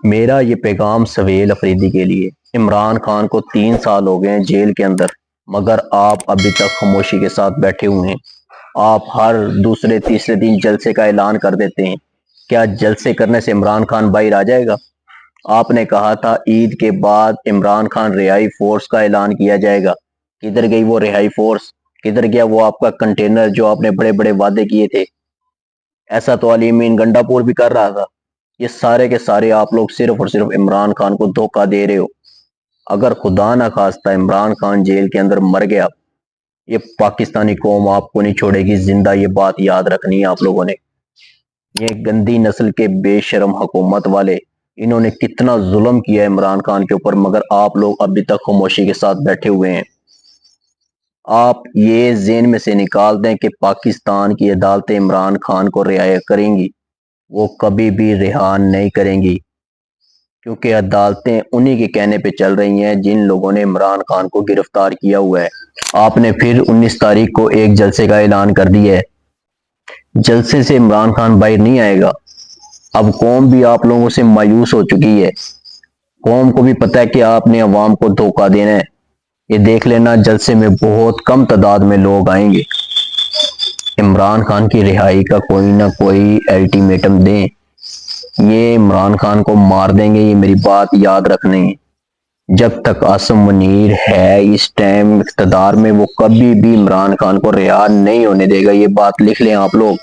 میرا یہ پیغام سہیل افریدی کے لیے۔ عمران خان کو 3 سال ہو گئے ہیں جیل کے اندر، مگر آپ ابھی تک خاموشی کے ساتھ بیٹھے ہوئے ہیں۔ آپ ہر دوسرے تیسرے دن جلسے کا اعلان کر دیتے ہیں۔ کیا جلسے کرنے سے عمران خان باہر آ جائے گا؟ آپ نے کہا تھا عید کے بعد عمران خان رہائی فورس کا اعلان کیا جائے گا۔ کدھر گئی وہ رہائی فورس؟ کدھر گیا وہ آپ کا کنٹینر جو آپ نے بڑے بڑے وعدے کیے تھے؟ ایسا تو علی امین گنڈا پور بھی کر رہا تھا۔ یہ سارے کے سارے آپ لوگ صرف اور صرف عمران خان کو دھوکہ دے رہے ہو۔ اگر خدا نہ خواستہ عمران خان جیل کے اندر مر گیا، یہ پاکستانی قوم آپ کو نہیں چھوڑے گی زندہ۔ یہ بات یاد رکھنی ہے آپ لوگوں نے۔ یہ گندی نسل کے بے شرم حکومت والے، انہوں نے کتنا ظلم کیا ہے عمران خان کے اوپر، مگر آپ لوگ ابھی تک خاموشی کے ساتھ بیٹھے ہوئے ہیں۔ آپ یہ ذہن میں سے نکال دیں کہ پاکستان کی عدالتیں عمران خان کو رہا کریں گی۔ وہ کبھی بھی رہا نہیں کریں گی، کیونکہ عدالتیں انہی کے کہنے پہ چل رہی ہیں جن لوگوں نے عمران خان کو گرفتار کیا ہوا ہے۔ آپ نے پھر 19 تاریخ کو ایک جلسے کا اعلان کر دیا ہے۔ جلسے سے عمران خان باہر نہیں آئے گا۔ اب قوم بھی آپ لوگوں سے مایوس ہو چکی ہے۔ قوم کو بھی پتہ ہے کہ آپ نے عوام کو دھوکہ دینا ہے۔ یہ دیکھ لینا جلسے میں بہت کم تعداد میں لوگ آئیں گے۔ عمران خان کی رہائی کا کوئی نہ کوئی الٹیمیٹم دیں۔ یہ عمران خان کو مار دیں گے، یہ میری بات یاد رکھنے ہیں۔ جب تک عاصم منیر ہے اس ٹائم اقتدار میں، وہ کبھی بھی عمران خان کو رہا نہیں ہونے دے گا۔ یہ بات لکھ لیں آپ لوگ۔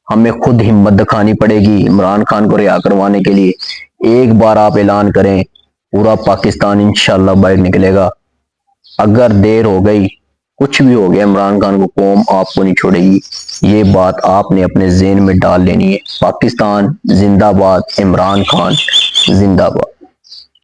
ہمیں خود ہمت دکھانی پڑے گی عمران خان کو رہا کروانے کے لیے۔ ایک بار آپ اعلان کریں، پورا پاکستان انشاءاللہ باہر نکلے گا۔ اگر دیر ہو گئی، کچھ بھی ہو گیا، عمران خان کو قوم آپ کو نہیں چھوڑے گی۔ یہ بات آپ نے اپنے ذہن میں ڈال لینی ہے۔ پاکستان زندہ باد، عمران خان زندہ باد۔